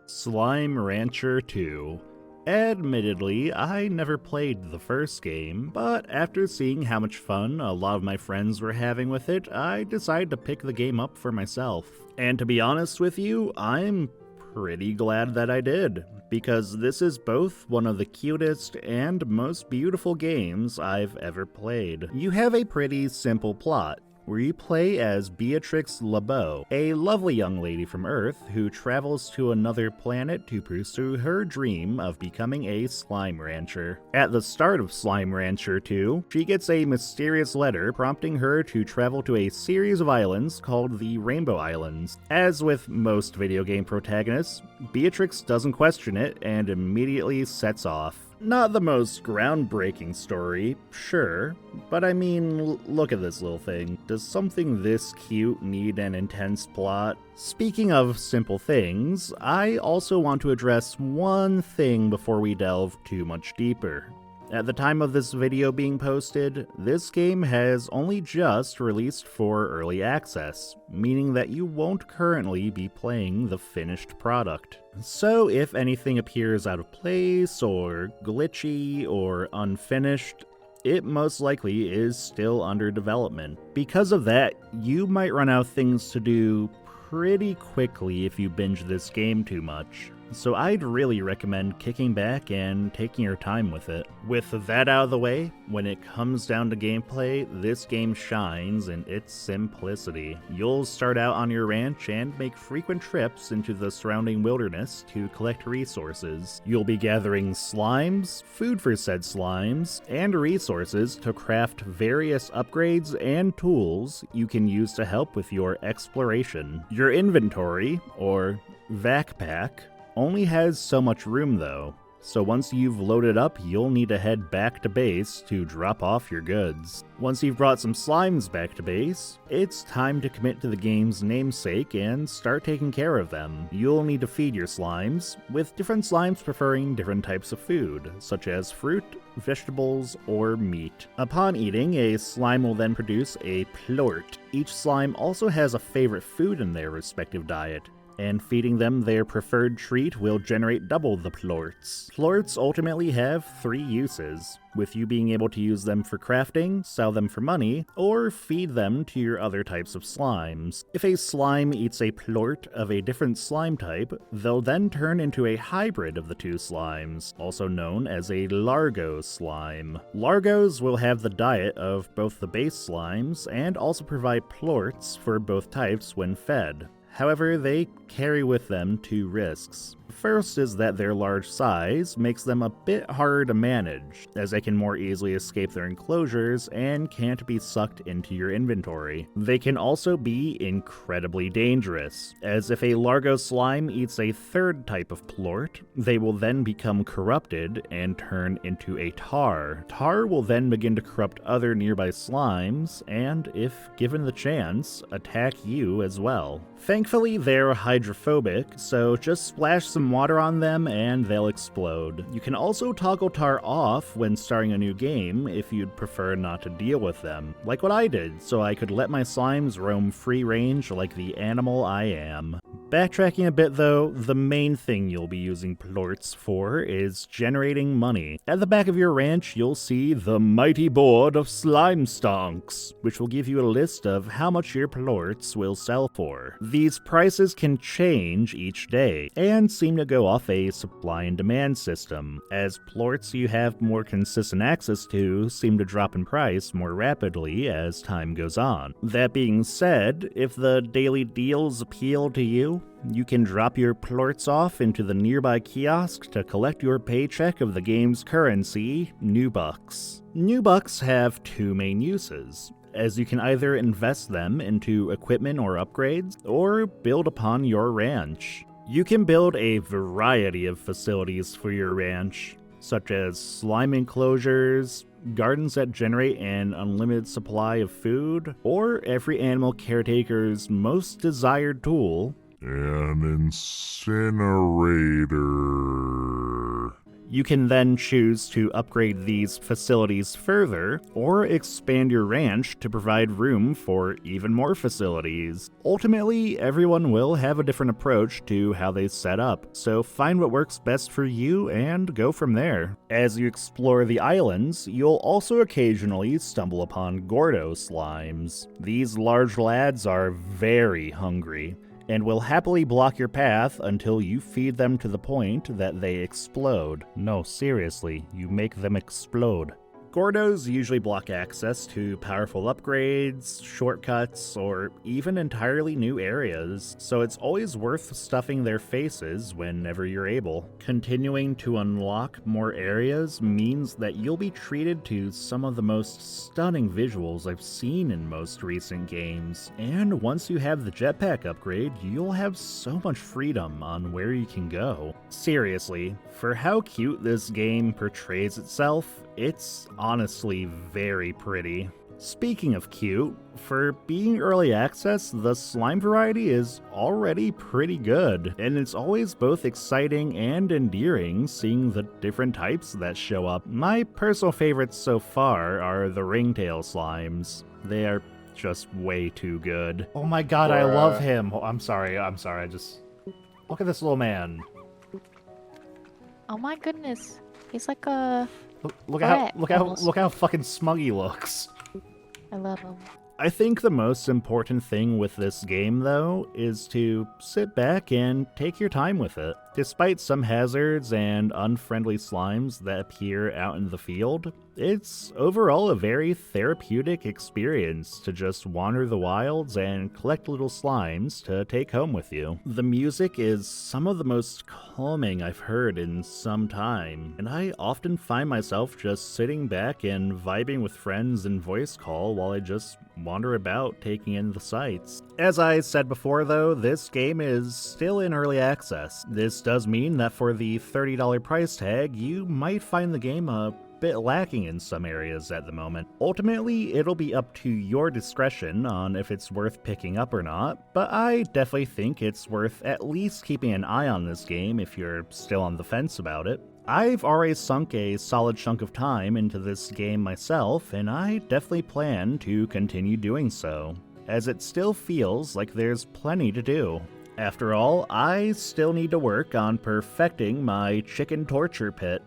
Slime Rancher 2. Admittedly, I never played the first game, but after seeing how much fun a lot of my friends were having with it, I decided to pick the game up for myself. And to be honest with you, I'm pretty glad that I did, because this is both one of the cutest and most beautiful games I've ever played. You have a pretty simple plot, where you play as Beatrix LeBeau, a lovely young lady from Earth who travels to another planet to pursue her dream of becoming a slime rancher. At the start of Slime Rancher 2, she gets a mysterious letter prompting her to travel to a series of islands called the Rainbow Islands. As with most video game protagonists, Beatrix doesn't question it and immediately sets off. Not the most groundbreaking story, sure, but I mean, look at this little thing. Does something this cute need an intense plot? Speaking of simple things, I also want to address one thing before we delve too much deeper. At the time of this video being posted, this game has only just released for early access, meaning that you won't currently be playing the finished product. So if anything appears out of place, or glitchy, or unfinished, it most likely is still under development. Because of that, you might run out of things to do pretty quickly if you binge this game too much. So I'd really recommend kicking back and taking your time with it. With that out of the way, when it comes down to gameplay, this game shines in its simplicity. You'll start out on your ranch and make frequent trips into the surrounding wilderness to collect resources. You'll be gathering slimes, food for said slimes, and resources to craft various upgrades and tools you can use to help with your exploration. Your inventory, or backpack, only has so much room though, so once you've loaded up, you'll need to head back to base to drop off your goods. Once you've brought some slimes back to base, it's time to commit to the game's namesake and start taking care of them. You'll need to feed your slimes, with different slimes preferring different types of food, such as fruit, vegetables, or meat. Upon eating, a slime will then produce a plort. Each slime also has a favorite food in their respective diet, and feeding them their preferred treat will generate double the plorts. Plorts ultimately have 3 uses, with you being able to use them for crafting, sell them for money, or feed them to your other types of slimes. If a slime eats a plort of a different slime type, they'll then turn into a hybrid of the 2 slimes, also known as a Largo slime. Largos will have the diet of both the base slimes and also provide plorts for both types when fed. However, they carry with them 2 risks. First is that their large size makes them a bit harder to manage, as they can more easily escape their enclosures and can't be sucked into your inventory. They can also be incredibly dangerous, as if a Largo slime eats a 3rd type of plort, they will then become corrupted and turn into a tar. Tar will then begin to corrupt other nearby slimes, and if given the chance, attack you as well. Thankfully, they're hydrophobic, so just splash some water on them and they'll explode. You can also toggle tar off when starting a new game if you'd prefer not to deal with them, like what I did, so I could let my slimes roam free range like the animal I am. Backtracking a bit though, the main thing you'll be using plorts for is generating money. At the back of your ranch, you'll see the mighty board of slime stonks, which will give you a list of how much your plorts will sell for. These prices can change each day, and seem to go off a supply and demand system, as plorts you have more consistent access to seem to drop in price more rapidly as time goes on. That being said, if the daily deals appeal to you, you can drop your plorts off into the nearby kiosk to collect your paycheck of the game's currency, new bucks. New bucks have 2 main uses, as you can either invest them into equipment or upgrades, or build upon your ranch. You can build a variety of facilities for your ranch, such as slime enclosures, gardens that generate an unlimited supply of food, or every animal caretaker's most desired tool, an incinerator. You can then choose to upgrade these facilities further, or expand your ranch to provide room for even more facilities. Ultimately, everyone will have a different approach to how they set up, so find what works best for you and go from there. As you explore the islands, you'll also occasionally stumble upon Gordo Slimes. These large lads are very hungry, and will happily block your path until you feed them to the point that they explode. No, seriously, you make them explode. Gordos usually block access to powerful upgrades, shortcuts, or even entirely new areas, so it's always worth stuffing their faces whenever you're able. Continuing to unlock more areas means that you'll be treated to some of the most stunning visuals I've seen in most recent games, and once you have the jetpack upgrade, you'll have so much freedom on where you can go. Seriously, for how cute this game portrays itself, it's honestly very pretty. Speaking of cute, for being early access, the slime variety is already pretty good, and it's always both exciting and endearing seeing the different types that show up. My personal favorites so far are the Ringtail Slimes. They are just way too good. Oh my god, I love him! Oh, I'm sorry, I just... Look at this little man. Oh my goodness, he's like a... Look how fucking smug he looks. I love him. I think the most important thing with this game, though, is to sit back and take your time with it. Despite some hazards and unfriendly slimes that appear out in the field, it's overall a very therapeutic experience to just wander the wilds and collect little slimes to take home with you. The music is some of the most calming I've heard in some time, and I often find myself just sitting back and vibing with friends in voice call while I just wander about taking in the sights. As I said before though, this game is still in early access. This does mean that for the $30 price tag, you might find the game a bit lacking in some areas at the moment. Ultimately, it'll be up to your discretion on if it's worth picking up or not, but I definitely think it's worth at least keeping an eye on this game if you're still on the fence about it. I've already sunk a solid chunk of time into this game myself, and I definitely plan to continue doing so, as it still feels like there's plenty to do. After all, I still need to work on perfecting my chicken torture pit.